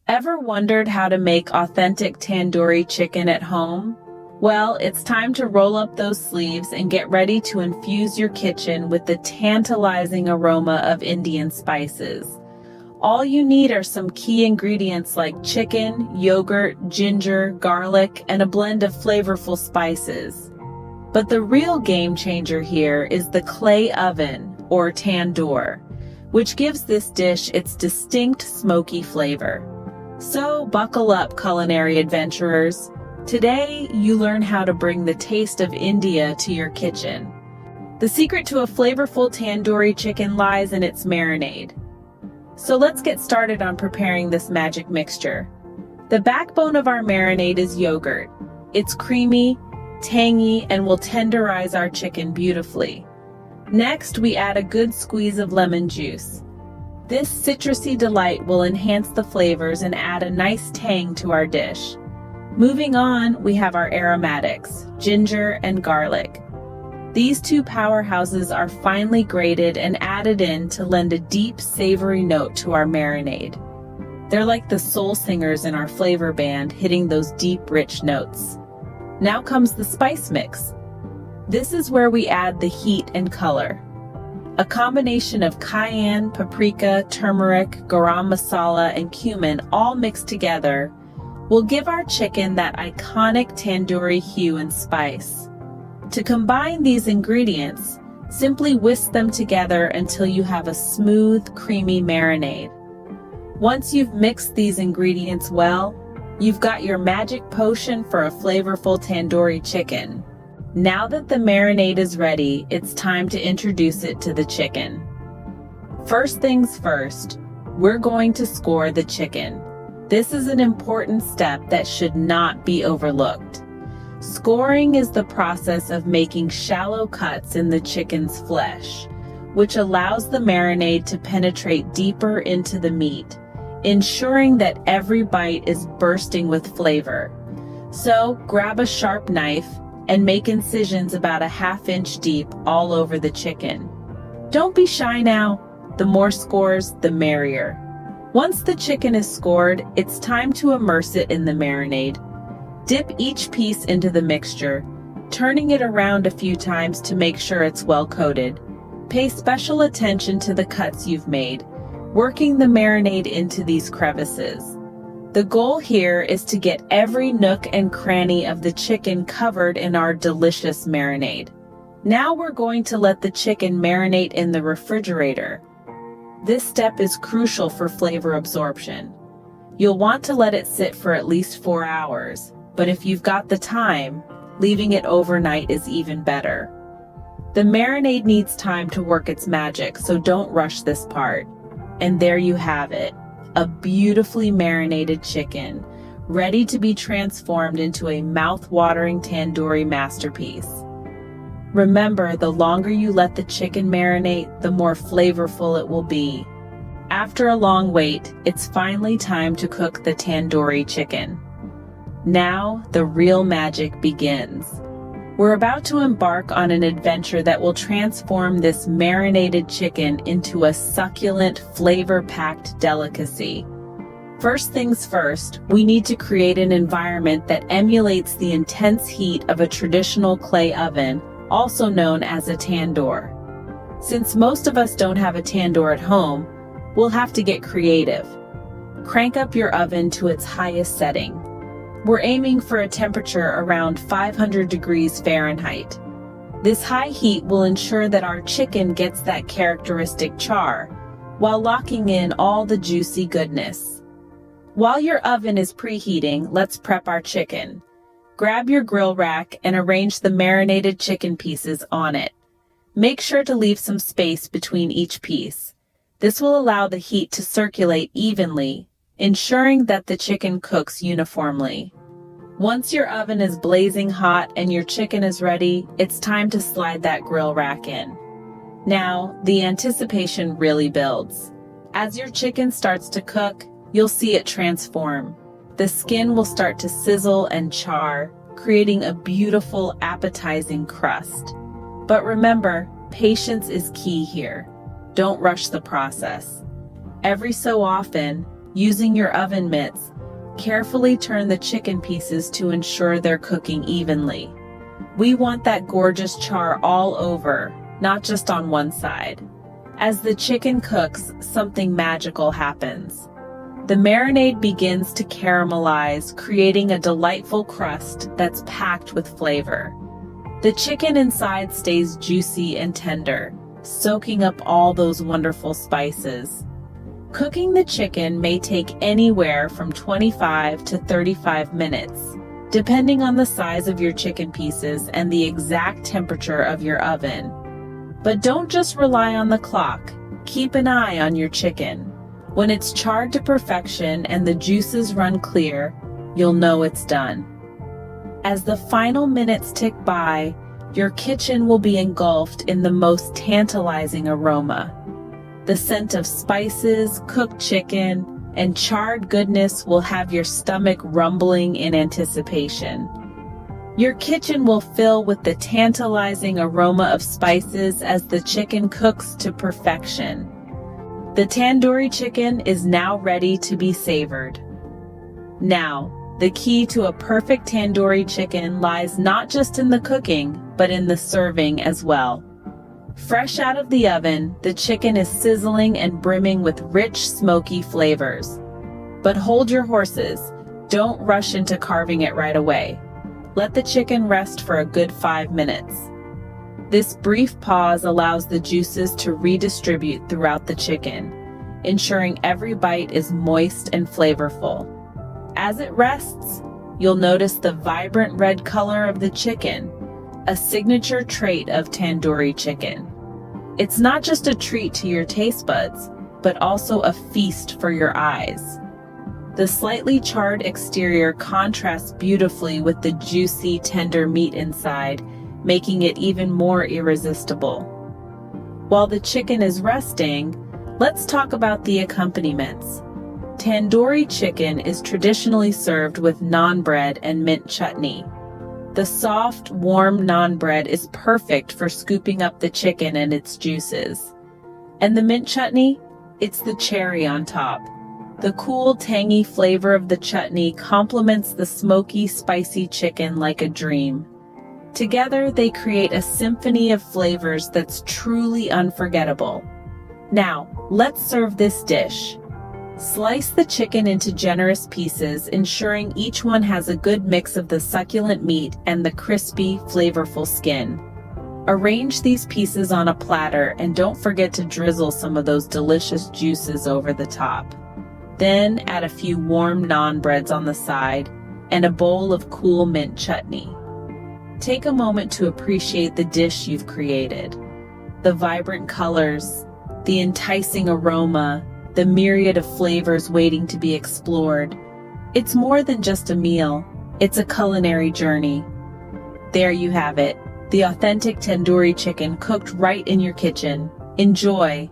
Ever wondered how to make authentic tandoori chicken at home? Well, it's time to roll up those sleeves and get ready to infuse your kitchen with the tantalizing aroma of Indian spices. All you need are some key ingredients like chicken, yogurt, ginger, garlic, and a blend of flavorful spices. But the real game changer here is the clay oven, or tandoor, which gives this dish its distinct smoky flavor. So buckle up, culinary adventurers. Today, you learn how to bring the taste of India to your kitchen. The secret to a flavorful tandoori chicken lies in its marinade. So let's get started on preparing this magic mixture. The backbone of our marinade is yogurt. It's creamy, tangy, and will tenderize our chicken beautifully. Next, we add a good squeeze of lemon juice. This citrusy delight will enhance the flavors and add a nice tang to our dish. Moving on, we have our aromatics, ginger and garlic. These two powerhouses are finely grated and added in to lend a deep, savory note to our marinade. They're like the soul singers in our flavor band, hitting those deep, rich notes. Now comes the spice mix. This is where we add the heat and color. A combination of cayenne, paprika, turmeric, garam masala, and cumin all mixed together will give our chicken that iconic tandoori hue and spice. To combine these ingredients, simply whisk them together until you have a smooth, creamy marinade. Once you've mixed these ingredients well, you've got your magic potion for a flavorful tandoori chicken. Now that the marinade is ready, it's time to introduce it to the chicken. First things first, we're going to score the chicken. This is an important step that should not be overlooked. Scoring is the process of making shallow cuts in the chicken's flesh, which allows the marinade to penetrate deeper into the meat, ensuring that every bite is bursting with flavor. So grab a sharp knife and make incisions about a ½ inch deep all over the chicken. Don't be shy now. The more scores, the merrier. Once the chicken is scored, it's time to immerse it in the marinade. Dip each piece into the mixture, turning it around a few times to make sure it's well coated. Pay special attention to the cuts you've made, working the marinade into these crevices. The goal here is to get every nook and cranny of the chicken covered in our delicious marinade. Now we're going to let the chicken marinate in the refrigerator. This step is crucial for flavor absorption. You'll want to let it sit for at least 4 hours, but if you've got the time, leaving it overnight is even better. The marinade needs time to work its magic, so don't rush this part. And there you have it. A beautifully marinated chicken, ready to be transformed into a mouth-watering tandoori masterpiece. Remember, the longer you let the chicken marinate, the more flavorful it will be. After a long wait, it's finally time to cook the tandoori chicken. Now, the real magic begins. We're about to embark on an adventure that will transform this marinated chicken into a succulent, flavor-packed delicacy. First things first, we need to create an environment that emulates the intense heat of a traditional clay oven, also known as a tandoor. Since most of us don't have a tandoor at home, we'll have to get creative. Crank up your oven to its highest setting. We're aiming for a temperature around 500 degrees Fahrenheit. This high heat will ensure that our chicken gets that characteristic char, while locking in all the juicy goodness. While your oven is preheating, let's prep our chicken. Grab your grill rack and arrange the marinated chicken pieces on it. Make sure to leave some space between each piece. This will allow the heat to circulate evenly, ensuring that the chicken cooks uniformly. Once your oven is blazing hot and your chicken is ready, it's time to slide that grill rack in. Now, the anticipation really builds. As your chicken starts to cook, you'll see it transform. The skin will start to sizzle and char, creating a beautiful, appetizing crust. But remember, patience is key here. Don't rush the process. Every so often, Using your oven mitts, carefully turn the chicken pieces to ensure they're cooking evenly. We want that gorgeous char all over, not just on one side. As the chicken cooks, something magical happens. The marinade begins to caramelize, creating a delightful crust that's packed with flavor. The chicken inside stays juicy and tender, soaking up all those wonderful spices. Cooking the chicken may take anywhere from 25 to 35 minutes, depending on the size of your chicken pieces and the exact temperature of your oven. But don't just rely on the clock. Keep an eye on your chicken. When it's charred to perfection and the juices run clear, you'll know it's done. As the final minutes tick by, your kitchen will be engulfed in the most tantalizing aroma. The scent of spices, cooked chicken, and charred goodness will have your stomach rumbling in anticipation. Your kitchen will fill with the tantalizing aroma of spices as the chicken cooks to perfection. The tandoori chicken is now ready to be savored. Now, the key to a perfect tandoori chicken lies not just in the cooking, but in the serving as well. Fresh out of the oven, the chicken is sizzling and brimming with rich, smoky flavors. But hold your horses. Don't rush into carving it right away. Let the chicken rest for a good 5 minutes. This brief pause allows the juices to redistribute throughout the chicken, ensuring every bite is moist and flavorful. As it rests, you'll notice the vibrant red color of the chicken, a signature trait of tandoori chicken. It's not just a treat to your taste buds, but also a feast for your eyes. The slightly charred exterior contrasts beautifully with the juicy, tender meat inside, making it even more irresistible. While the chicken is resting, let's talk about the accompaniments. Tandoori chicken is traditionally served with naan bread and mint chutney. The soft, warm naan bread is perfect for scooping up the chicken and its juices. And the mint chutney? It's the cherry on top. The cool, tangy flavor of the chutney complements the smoky, spicy chicken like a dream. Together, they create a symphony of flavors that's truly unforgettable. Now, let's serve this dish. Slice the chicken into generous pieces, ensuring each one has a good mix of the succulent meat and the crispy, flavorful skin. Arrange these pieces on a platter and don't forget to drizzle some of those delicious juices over the top. Then add a few warm naan breads on the side and a bowl of cool mint chutney. Take a moment to appreciate the dish you've created. The vibrant colors, the enticing aroma, the myriad of flavors waiting to be explored. It's more than just a meal, it's a culinary journey. There you have it, the authentic tandoori chicken cooked right in your kitchen. Enjoy!